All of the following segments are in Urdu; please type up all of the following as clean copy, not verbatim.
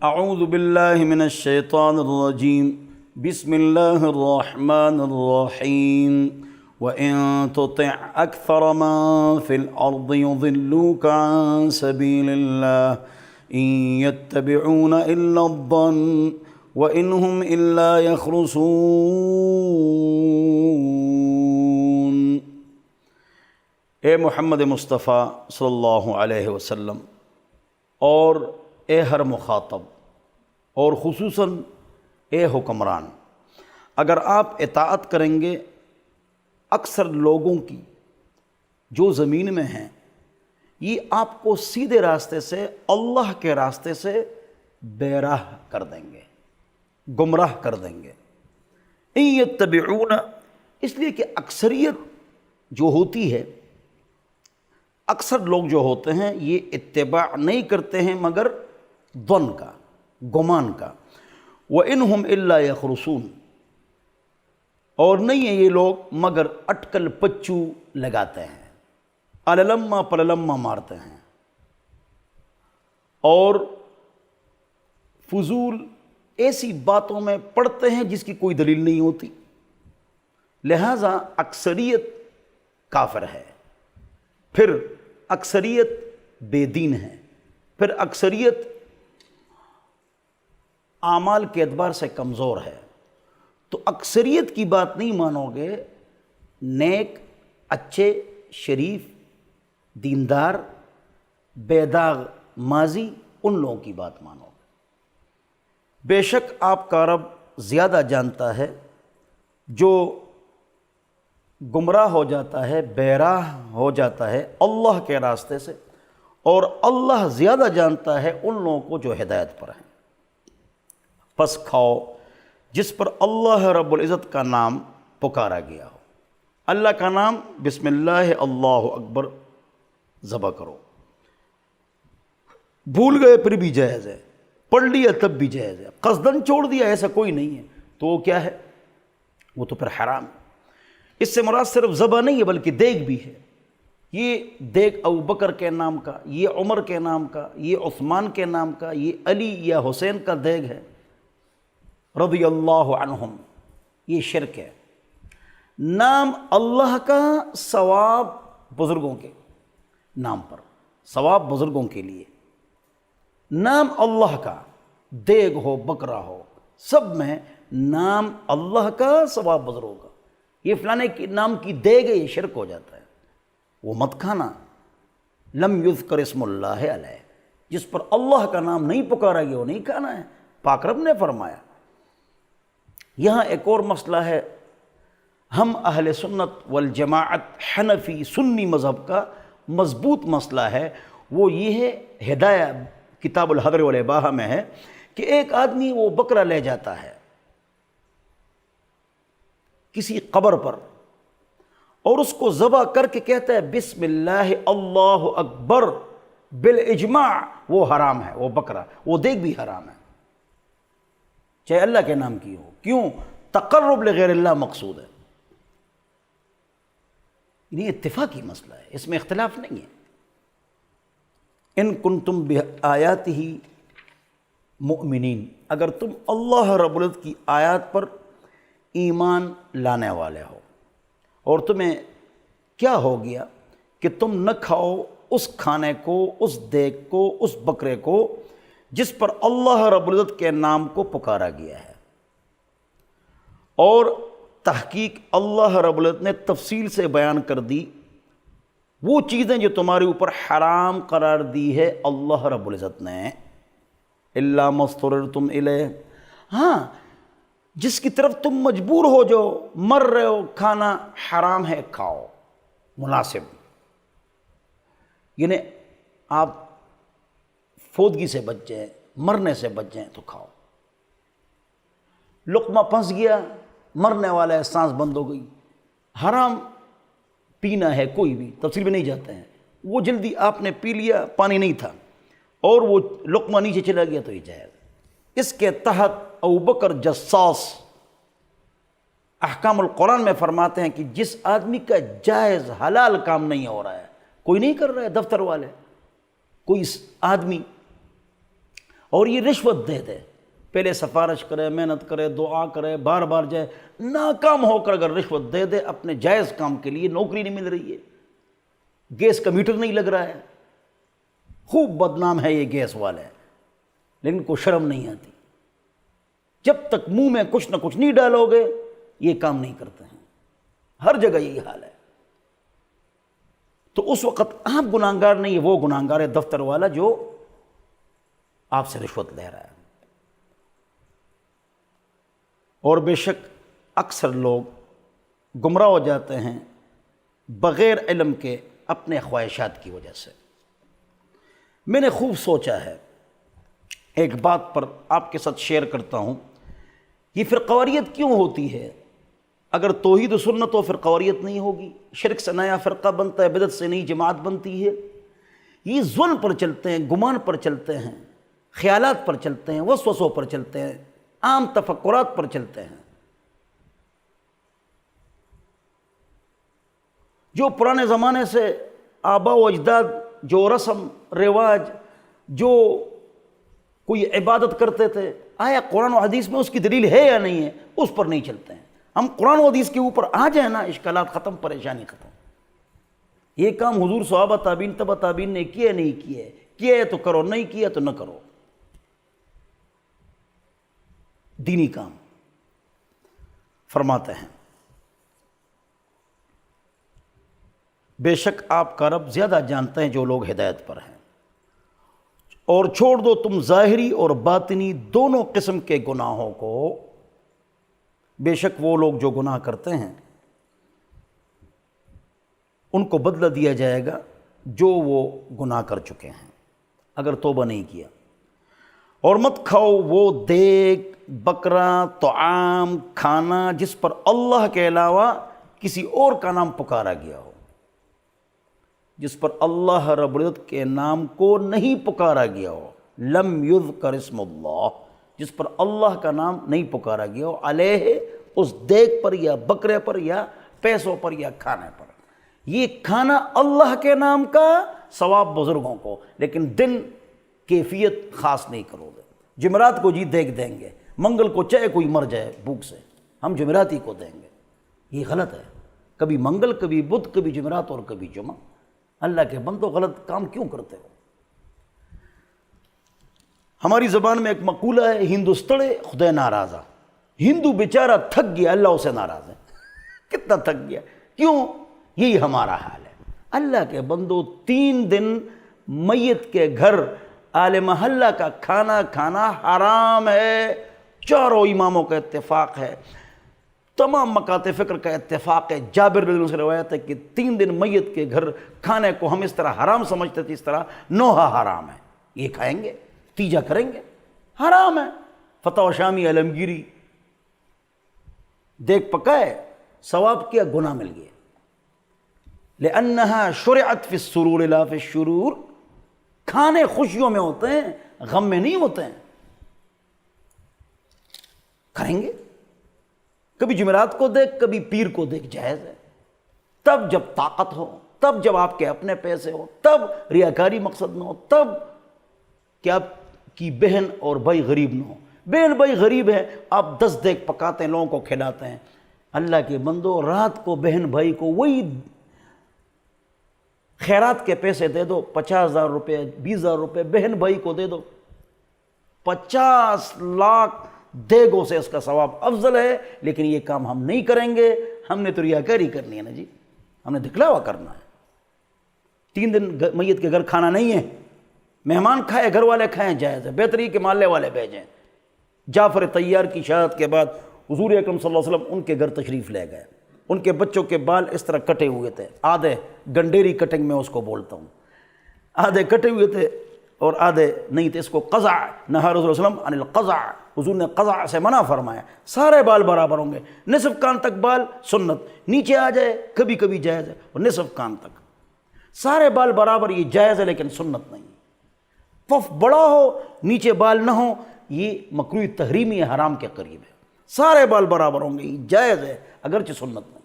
اعوذ باللہ من الشیطان الرجیم بسم اللہ الرحمن الرحیم وَإِن تُطِعْ أَكْثَرَ مَن فِي الْأَرْضِ يُضِلُّوكَ عَن سَبِيلِ اللَّهِ إِن يَتَّبِعُونَ إِلَّا الظَّنَّ وَإِنْ هُمْ إِلَّا يَخْرُصُونَ۔ اے محمد مصطفیٰ صلی اللہ علیہ وسلم اور اے ہر مخاطب اور خصوصاً اے حکمران، اگر آپ اطاعت کریں گے اکثر لوگوں کی جو زمین میں ہیں، یہ آپ کو سیدھے راستے سے، اللہ کے راستے سے بے راہ کر دیں گے، گمراہ کر دیں گے۔ ان یتبعون، اس لیے کہ اکثریت جو ہوتی ہے، اکثر لوگ جو ہوتے ہیں یہ اتباع نہیں کرتے ہیں مگر ظن کا، گمان کا۔ وَإِنْهُمْ إِلَّا يَخْرُصُونَ، اور نہیں ہیں یہ لوگ مگر اٹکل پچو لگاتے ہیں، اللمہ پللمہ مارتے ہیں، اور فضول ایسی باتوں میں پڑتے ہیں جس کی کوئی دلیل نہیں ہوتی۔ لہٰذا اکثریت کافر ہے، پھر اکثریت بے دین ہے، پھر اکثریت اعمال کے اعتبار سے کمزور ہے۔ تو اکثریت کی بات نہیں مانو گے، نیک، اچھے، شریف، دیندار، بے داغ ماضی، ان لوگوں کی بات مانو گے۔ بے شک آپ کا رب زیادہ جانتا ہے، جو گمراہ ہو جاتا ہے، بے راہ ہو جاتا ہے اللہ کے راستے سے، اور اللہ زیادہ جانتا ہے ان لوگوں کو جو ہدایت پر ہیں۔ پس کھاؤ جس پر اللہ رب العزت کا نام پکارا گیا ہو، اللہ کا نام، بسم اللہ اللہ اکبر ذبح کرو۔ بھول گئے پھر بھی جائز ہے، پڑھ لیا تب بھی جائز ہے، قصداً چھوڑ دیا ایسا کوئی نہیں ہے تو وہ کیا ہے؟ وہ تو پھر حرام ہے۔ اس سے مراد صرف ذبح نہیں ہے بلکہ دیگ بھی ہے۔ یہ دیگ ابو بکر کے نام کا، یہ عمر کے نام کا، یہ عثمان کے نام کا، یہ علی یا حسین کا دیگ ہے رضی اللہ عنہم، یہ شرک ہے۔ نام اللہ کا، ثواب بزرگوں کے نام پر، ثواب بزرگوں کے لیے، نام اللہ کا، دیگ ہو بکرا ہو، سب میں نام اللہ کا، ثواب بزرگوں کا۔ یہ فلانے کے نام کی دیگ ہے، یہ شرک ہو جاتا ہے، وہ مت کھانا۔ لم یذکر اسم اللہ علیہ، جس پر اللہ کا نام نہیں پکارا گیا وہ نہیں کھانا ہے، پاک رب نے فرمایا۔ یہاں ایک اور مسئلہ ہے، ہم اہل سنت والجماعت حنفی سنی مذہب کا مضبوط مسئلہ ہے، وہ یہ ہے، ہدایہ کتاب الحدر والاباحہ میں ہے کہ ایک آدمی وہ بکرا لے جاتا ہے کسی قبر پر اور اس کو ذبح کر کے کہتا ہے بسم اللہ اللہ اکبر، بالاجماع وہ حرام ہے، وہ بکرا، وہ دیگ بھی حرام ہے، چاہے اللہ کے نام کی ہو۔ کیوں؟ تقرب لغیر اللہ مقصود ہے۔ یہ اتفاقی مسئلہ ہے، اس میں اختلاف نہیں ہے۔ ان کنتم بآیاتہ مؤمنین، اگر تم اللہ رب العزت کی آیات پر ایمان لانے والے ہو، اور تمہیں کیا ہو گیا کہ تم نہ کھاؤ اس کھانے کو، اس دیگ کو، اس بکرے کو جس پر اللہ رب العزت کے نام کو پکارا گیا ہے، اور تحقیق اللہ رب العزت نے تفصیل سے بیان کر دی وہ چیزیں جو تمہارے اوپر حرام قرار دی ہے اللہ رب العزت نے، الا ما اضطررتم الیہ، ہاں جس کی طرف تم مجبور ہو جو مر رہے ہو، کھانا حرام ہے، کھاؤ، مناسب، یعنی آپ فوتگی سے بچ جائیں، مرنے سے بچ جائیں تو کھاؤ۔ لقمہ پھنس گیا، مرنے والا ہے، سانس بند ہو گئی، حرام پینا ہے، کوئی بھی تفصیل میں نہیں جاتے ہیں، وہ جلدی آپ نے پی لیا، پانی نہیں تھا اور وہ لقمہ نیچے چلا گیا تو یہ جائز۔ اس کے تحت ابوبکر جساس احکام القرآن میں فرماتے ہیں کہ جس آدمی کا جائز حلال کام نہیں ہو رہا ہے، کوئی نہیں کر رہا ہے، دفتر والے، کوئی آدمی، اور یہ رشوت دے دے، پہلے سفارش کرے، محنت کرے، دعا کرے، بار بار جائے، ناکام ہو کر اگر رشوت دے دے اپنے جائز کام کے لیے، نوکری نہیں مل رہی ہے، گیس کا میٹر نہیں لگ رہا ہے، خوب بدنام ہے یہ گیس والے، لیکن کو شرم نہیں آتی، جب تک منہ میں کچھ نہ کچھ نہیں ڈالو گے یہ کام نہیں کرتے ہیں، ہر جگہ یہی حال ہے۔ تو اس وقت آپ گناہگار نہیں ہے، وہ گناہگار ہے دفتر والا جو آپ سے رشوت لے رہا ہے۔ اور بے شک اکثر لوگ گمراہ ہو جاتے ہیں بغیر علم کے اپنے خواہشات کی وجہ سے۔ میں نے خوب سوچا ہے، ایک بات پر آپ کے ساتھ شیئر کرتا ہوں، یہ فرقواریت کیوں ہوتی ہے؟ اگر توحید و سنت و فرقواریت نہیں ہوگی، شرک سے نیا فرقہ بنتا ہے، بدعت سے نئی جماعت بنتی ہے، یہ ظن پر چلتے ہیں، گمان پر چلتے ہیں، خیالات پر چلتے ہیں، وسوسوں پر چلتے ہیں، عام تفکرات پر چلتے ہیں۔ جو پرانے زمانے سے آباء و اجداد جو رسم رواج، جو کوئی عبادت کرتے تھے، آیا قرآن و حدیث میں اس کی دلیل ہے یا نہیں ہے، اس پر نہیں چلتے ہیں۔ ہم قرآن و حدیث کے اوپر آ جائیں نا، اشکالات ختم، پریشانی ختم۔ یہ کام حضور صحابہ تابعین تبع تابعین نے کیا نہیں کیا ہے، کیا ہے تو کرو، نہیں کیا تو نہ کرو، دینی کام۔ فرماتے ہیں بے شک آپ کا رب زیادہ جانتے ہیں جو لوگ ہدایت پر ہیں، اور چھوڑ دو تم ظاہری اور باطنی دونوں قسم کے گناہوں کو، بے شک وہ لوگ جو گناہ کرتے ہیں ان کو بدلہ دیا جائے گا جو وہ گناہ کر چکے ہیں اگر توبہ نہیں کیا۔ اور مت کھاؤ وہ دیگ، بکرا، طعام، کھانا جس پر اللہ کے علاوہ کسی اور کا نام پکارا گیا ہو، جس پر اللہ رب العزت کے نام کو نہیں پکارا گیا ہو، لم یذکر اسم اللہ، جس پر اللہ کا نام نہیں پکارا گیا ہو، علیہ، اس دیگ پر یا بکرے پر یا پیسوں پر یا کھانے پر۔ یہ کھانا اللہ کے نام کا، ثواب بزرگوں کو، لیکن دن کیفیت خاص نہیں کرو گے۔ جمعرات کو جی دیگ دیں گے، منگل کو چاہے کوئی مر جائے بھوک سے، ہم جمعرات ہی کو دیں گے، یہ غلط ہے۔ کبھی منگل، کبھی بدھ، کبھی جمعرات اور کبھی جمعہ۔ اللہ کے بندو غلط کام کیوں کرتے ہو؟ ہماری زبان میں ایک مقولہ ہے، ہندوستڑے خدے ناراضہ، ہندو بیچارہ تھک گیا، اللہ اسے ناراض ہے۔ کتنا تھک گیا؟ کیوں؟ یہی ہمارا حال ہے۔ اللہ کے بندو 3 دن میت کے گھر آل محلہ کا کھانا کھانا حرام ہے، چاروں اماموں کا اتفاق ہے، تمام مکاتب فکر کا اتفاق ہے۔ جابر رضی اللہ عنہ سے روایت ہے کہ 3 دن میت کے گھر کھانے کو ہم اس طرح حرام سمجھتے تھے، اس طرح نوحہ حرام ہے، یہ کھائیں گے، تیجا کریں گے، حرام ہے۔ فتح شامی عالمگیری، دیکھ پکائے، ثواب کیا، گناہ مل گیا۔ لأنها شرعت فی السرور لا فی الشرور، کھانے خوشیوں میں ہوتے ہیں، غم میں نہیں ہوتے ہیں۔ کریں گے، کبھی جمعرات کو دیکھ، کبھی پیر کو دیکھ، جائز ہے۔ تب جب طاقت ہو، تب جب آپ کے اپنے پیسے ہو، تب ریاکاری مقصد نہ ہو، تب کہ آپ کی بہن اور بھائی غریب نہ ہو۔ بہن بھائی غریب ہے، آپ 10 دیگ پکاتے ہیں، لوگوں کو کھلاتے ہیں۔ اللہ کے بندو، رات کو بہن بھائی کو وہی خیرات کے پیسے دے دو، 50,000 روپے، 20,000 روپے بہن بھائی کو دے دو، 50 لاکھ دیگوں سے اس کا ثواب افضل ہے۔ لیکن یہ کام ہم نہیں کریں گے، ہم نے تو ریاکاری کرنی ہے نا جی، ہم نے دکھلاوا کرنا ہے۔ 3 دن میت کے گھر کھانا نہیں ہے، مہمان کھائے، گھر والے کھائیں، جائز ہے، بہتری کے محلے والے بھیجیں۔ جعفر طیار کی شہادت کے بعد حضور اکرم صلی اللہ علیہ وسلم ان کے گھر تشریف لے گئے، ان کے بچوں کے بال اس طرح کٹے ہوئے تھے، آدھے گنڈیری کٹنگ میں اس کو بولتا ہوں، آدھے کٹے ہوئے تھے اور آدھے نہیں تھے، اس کو قزع، نہا رسول اللہ صلی اللہ علیہ وسلم عن القزع، حضور نے قزع سے منع فرمایا۔ سارے بال برابر ہوں گے، نصف کان تک بال سنت، نیچے آ جائے کبھی کبھی جائز ہے، اور نصف کان تک سارے بال برابر، یہ جائز ہے لیکن سنت نہیں۔ پف بڑا ہو، نیچے بال نہ ہو، یہ مکروہ تحریمی ہے، حرام کے قریب ہے۔ سارے بال برابر ہوں گے، یہ جائز ہے اگرچہ سنت نہیں۔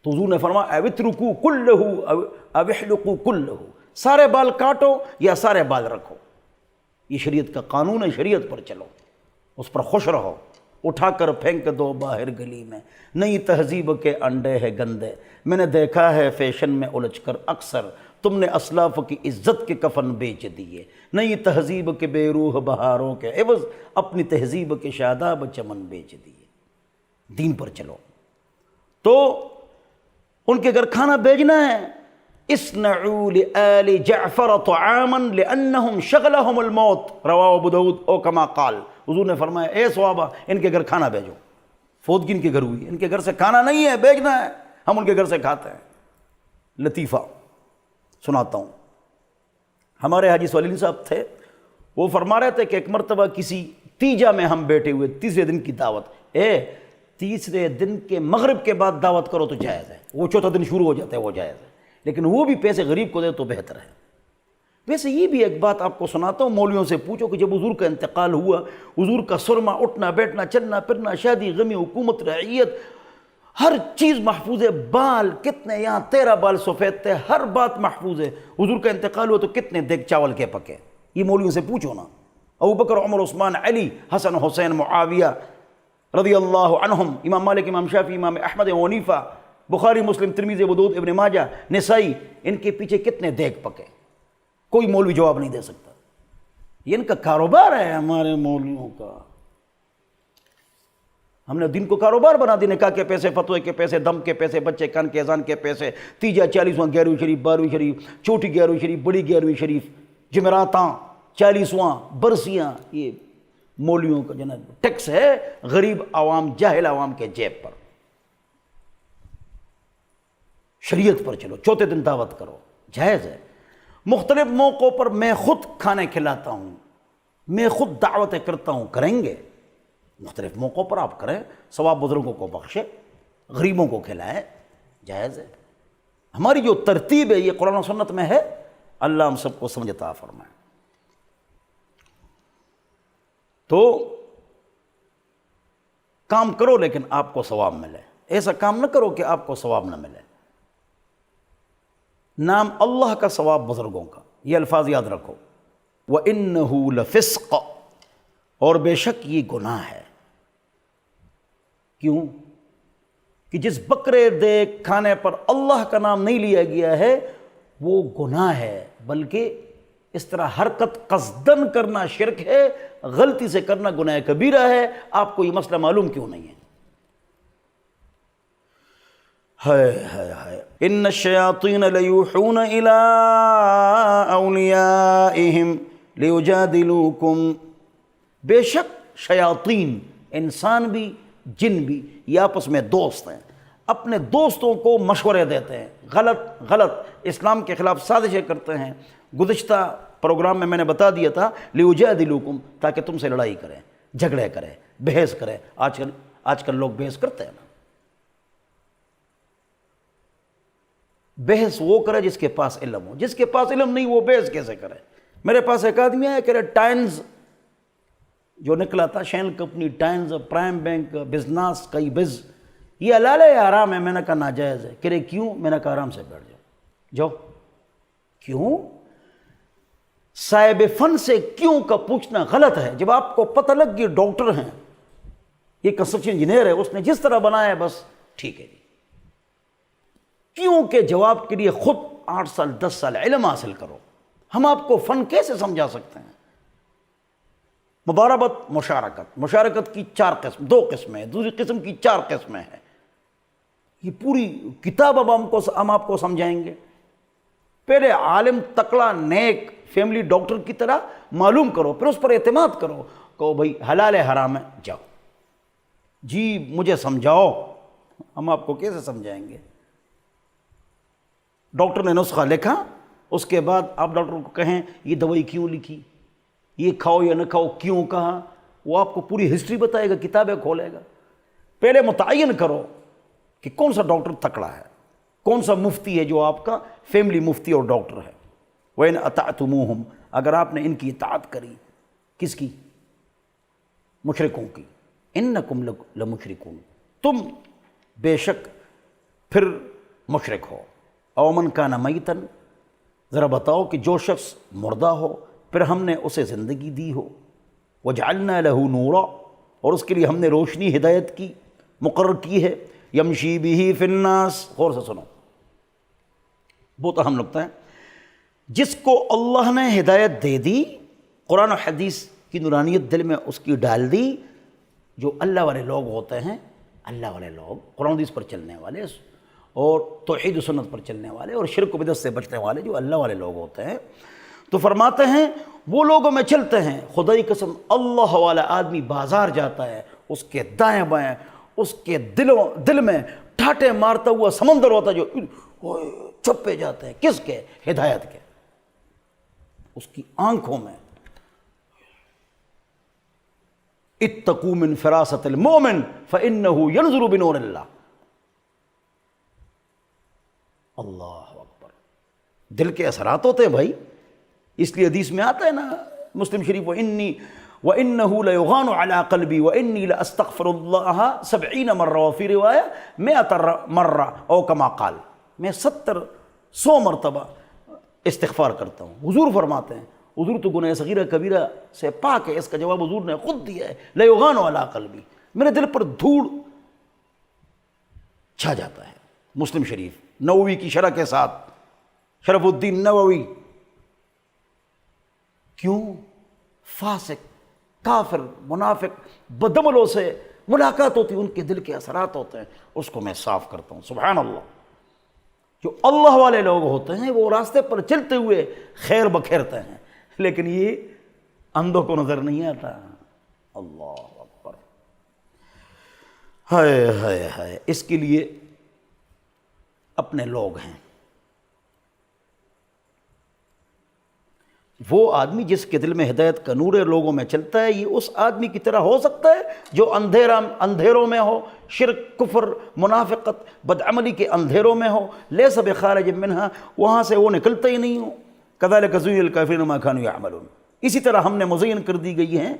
تو حضور نے فرمایا اوترکوا کلہ او احلقوا کلہ، سارے بال کاٹو یا سارے بال رکھو، یہ شریعت کا قانون ہے، شریعت پر چلو، اس پر خوش رہو، اٹھا کر پھینک دو باہر گلی میں، نئی تہذیب کے انڈے ہیں گندے، میں نے دیکھا ہے فیشن میں الجھ کر اکثر، تم نے اسلاف کی عزت کے کفن بیچ دیے، نئی تہذیب کے بے روح بہاروں کے عوض اپنی تہذیب کے شاداب چمن بیچ دیے۔ دین پر چلو۔ تو ان کے گھر کھانا بھیجنا ہے، اصنعوا لآل جعفر طعاما لأنهم شغلهم الموت، رواہ ابو داؤد او کما قال، حضور نے فرمایا اے صحابہ ان کے گھر کھانا بھیجو، فوتگی ان کے گھر ہوئی، ان کے گھر سے کھانا نہیں ہے، بھیجنا ہے، ہم ان کے گھر سے کھاتے ہیں۔ لطیفہ سناتا ہوں، ہمارے حاجی صلی اللہ صاحب تھے، وہ فرما رہے تھے کہ ایک مرتبہ کسی تیجا میں ہم بیٹھے ہوئے، تیسرے دن کی دعوت، تیسرے دن کے مغرب کے بعد دعوت کرو تو جائز ہے، وہ چوتھا دن شروع ہو جاتا ہے وہ جائز ہے، لیکن وہ بھی پیسے غریب کو دے تو بہتر ہے۔ ویسے یہ بھی ایک بات آپ کو سناتا ہوں، مولویوں سے پوچھو کہ جب حضور کا انتقال ہوا، حضور کا سرما، اٹھنا بیٹھنا، چلنا پھرنا، شادی غمی، حکومت، رعیت، ہر چیز محفوظ ہے، بال کتنے، یہاں 13 بال سفید تھے، ہر بات محفوظ ہے۔ حضور کا انتقال ہوا تو کتنے دیگ چاول کے پکے، یہ مولویوں سے پوچھو نا۔ ابو بکر، عمر، عثمان، علی، حسن، حسین، معاویہ رضی اللہ عنہم، امام مالک، امام شافعی، امام احمد، ابو حنیفہ، بخاری، مسلم، ترمذی، ابو داؤد، ابن ماجہ، نسائی، ان کے پیچھے کتنے دیگ پکے، کوئی مولوی جواب نہیں دے سکتا۔ یہ ان کا کاروبار ہے، ہمارے مولویوں کا۔ ہم نے دن کو کاروبار بنا دی، نکاح کے پیسے، فتوے کے پیسے، دم کے پیسے، بچے کان کے اذان کے پیسے، تیجا 40واں 11ویں شریف، 12ویں شریف، چھوٹی 11ویں شریف، بڑی 11ویں شریف، جمعراتاں 40واں، برسیاں، یہ مولویوں کا جناب ٹیکس ہے غریب عوام، جاہل عوام کے جیب پر۔ شریعت پر چلو، چوتھے دن دعوت کرو، جائز ہے۔ مختلف موقعوں پر میں خود کھانے کھلاتا ہوں، میں خود دعوتیں کرتا ہوں، کریں گے، مختلف موقعوں پر آپ کریں، ثواب بزرگوں کو بخشے، غریبوں کو کھلائے، جائز ہے۔ ہماری جو ترتیب ہے یہ قرآن و سنت میں ہے، اللہ ہم سب کو سمجھ عطا فرمائے۔ تو کام کرو لیکن آپ کو ثواب ملے، ایسا کام نہ کرو کہ آپ کو ثواب نہ ملے۔ نام اللہ کا، ثواب بزرگوں کا، یہ الفاظ یاد رکھو۔ وَإِنَّهُ لَفِسْقٌ، اور بے شک یہ گناہ ہے۔ کیوں؟ کہ جس بکرے دیگ کھانے پر اللہ کا نام نہیں لیا گیا ہے وہ گناہ ہے، بلکہ اس طرح حرکت قصدن کرنا شرک ہے، غلطی سے کرنا گناہ کبیرہ ہے۔ آپ کو یہ مسئلہ معلوم کیوں نہیں ہے؟ ان الشیاطین لیوحون الی اولیائہم لیجادلوکم، بے شک شیاطین، انسان بھی جن بھی، یہ آپس میں دوست ہیں، اپنے دوستوں کو مشورے دیتے ہیں، غلط اسلام کے خلاف سازشیں کرتے ہیں۔ گزشتہ پروگرام میں نے بتا دیا تھا لیجادلوکم، تاکہ تم سے لڑائی کریں، جھگڑے کریں، بحث کریں۔ آج کل لوگ بحث کرتے ہیں نا، بحث وہ کرے جس کے پاس علم ہو، جس کے پاس علم نہیں وہ بحث کیسے کرے؟ میرے پاس ایک آدمی ہے، کہہ رہے ٹائمز جو نکلا تھا، shell company, Times, prime bank, business, کئی بز، یہ حلال ہے یا حرام ہے؟ میں نے کہا ناجائز ہے۔ کہہ رہے کیوں؟ میں نے کہا آرام سے بیٹھ جاؤ۔ کیوں؟ صاحب فن سے کیوں کا پوچھنا غلط ہے۔ جب آپ کو پتہ لگ گئی ڈاکٹر ہیں، یہ کنسٹرکشن انجینئر ہے، اس نے جس طرح بنایا ہے بس ٹھیک ہے جی، کیوں کے جواب کے لیے خود 8 سال 10 سال علم حاصل کرو۔ ہم آپ کو فن کیسے سمجھا سکتے ہیں؟ مضاربت، مشارکت کی 4 قسم، 2 قسمیں ہیں، دوسری قسم کی 4 قسمیں ہیں۔ یہ پوری کتاب اب ہم آپ کو سمجھائیں گے۔ پہلے عالم تکڑا نیک فیملی ڈاکٹر کی طرح معلوم کرو، پھر اس پر اعتماد کرو، کہو بھائی حلال ہے حرام ہے، جاؤ جی مجھے سمجھاؤ۔ ہم آپ کو کیسے سمجھائیں گے؟ ڈاکٹر نے نسخہ لکھا، اس کے بعد آپ ڈاکٹر کو کہیں یہ دوائی کیوں لکھی، یہ کھاؤ یا نہ کھاؤ، کیوں کہا، وہ آپ کو پوری ہسٹری بتائے گا، کتابیں کھولے گا۔ پہلے متعین کرو کہ کون سا ڈاکٹر تکڑا ہے، کون سا مفتی ہے جو آپ کا فیملی مفتی اور ڈاکٹر ہے۔ وَإِنْ أَطَعْتُمُوهُمْ، اگر آپ نے ان کی اطاعت کری، کس کی؟ مشرکوں کی۔ إِنَّكُمْ لَمُشْرِكُونَ، تم بے شک پھر مشرک ہو۔ او من کان میتن، ذرا بتاؤ کہ جو شخص مردہ ہو پھر ہم نے اسے زندگی دی ہو، وجعلنا له نورا، اور اس کے لیے ہم نے روشنی ہدایت کی مقرر کی ہے، یمشی بہ فی الناس، غور سے سنو بہت اہم نکتہ ہے، جس کو اللہ نے ہدایت دے دی، قرآن و حدیث کی نورانیت دل میں اس کی ڈال دی، جو اللہ والے لوگ ہوتے ہیں، اللہ والے لوگ قرآن و حدیث پر چلنے والے اور توحید و سنت پر چلنے والے اور شرک و بدعت سے بچنے والے جو اللہ والے لوگ ہوتے ہیں، تو فرماتے ہیں وہ لوگوں میں چلتے ہیں۔ خدا کی قسم، اللہ والا آدمی بازار جاتا ہے، اس کے دائیں بائیں اس کے دل میں ٹھاٹے مارتا ہوا سمندر ہوتا ہے جو چپے جاتے ہیں، کس کے؟ ہدایت کے۔ اس کی آنکھوں میں اتقوا من فراست المؤمن فإنه ينظر بنور اللہ، اللہ اکبر، دل کے اثرات ہوتے ہیں بھائی، اس لیے حدیث میں آتا ہے نا مسلم شریف، وَإِنَّهُ لَيُغَانُ عَلَىٰ قَلْبِي وَإِنِّي لَأَسْتَغْفِرُ اللَّهَ 70 مرہ، وفی روایہ 100 مرہ، او کما قال، میں 100 مرتبہ استغفار کرتا ہوں۔ حضور فرماتے ہیں، حضور تو گناہ صغیرہ کبیرہ سے پاک ہے، اس کا جواب حضور نے خود دیا ہے، لَيُغَانُ عَلَىٰ قَلْبِي، میرے دل پر دھوڑ چھا جاتا ہے۔ مسلم شریف نووی کی شرح کے ساتھ، شرف الدین نووی، کیوں؟ فاسق، کافر، منافق، بدعملوں سے ملاقات ہوتی، ان کے دل کے اثرات ہوتے ہیں، اس کو میں صاف کرتا ہوں۔ سبحان اللہ، جو اللہ والے لوگ ہوتے ہیں وہ راستے پر چلتے ہوئے خیر بکھیرتے ہیں، لیکن یہ اندھوں کو نظر نہیں آتا۔ اللہ اکبر، ہائے ہائے ہائے، اس کے لیے اپنے لوگ ہیں۔ وہ آدمی جس کے دل میں ہدایت کا نور لوگوں میں چلتا ہے، یہ اس آدمی کی طرح ہو سکتا ہے جو اندھیروں میں ہو، شرک، کفر، منافقت، بدعملی کے اندھیروں میں ہو، لیس بخارج منہا، وہاں سے وہ نکلتا ہی نہیں ہو۔ کذالک زین للکافرین ما کانوا یعملون، اسی طرح ہم نے مزین کر دی گئی ہیں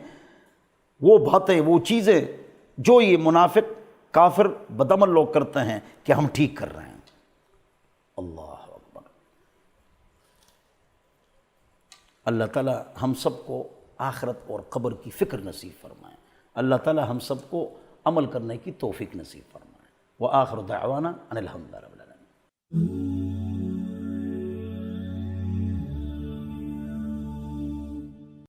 وہ باتیں، وہ چیزیں جو یہ منافق، کافر، بدعمل لوگ کرتے ہیں کہ ہم ٹھیک کر رہے ہیں۔ اللہ اکبر، اللہ تعالی ہم سب کو آخرت اور قبر کی فکر نصیب فرمائے، اللہ تعالی ہم سب کو عمل کرنے کی توفیق نصیب فرمائے۔ وآخر دعوانا ان الحمد للہ رب العالمین۔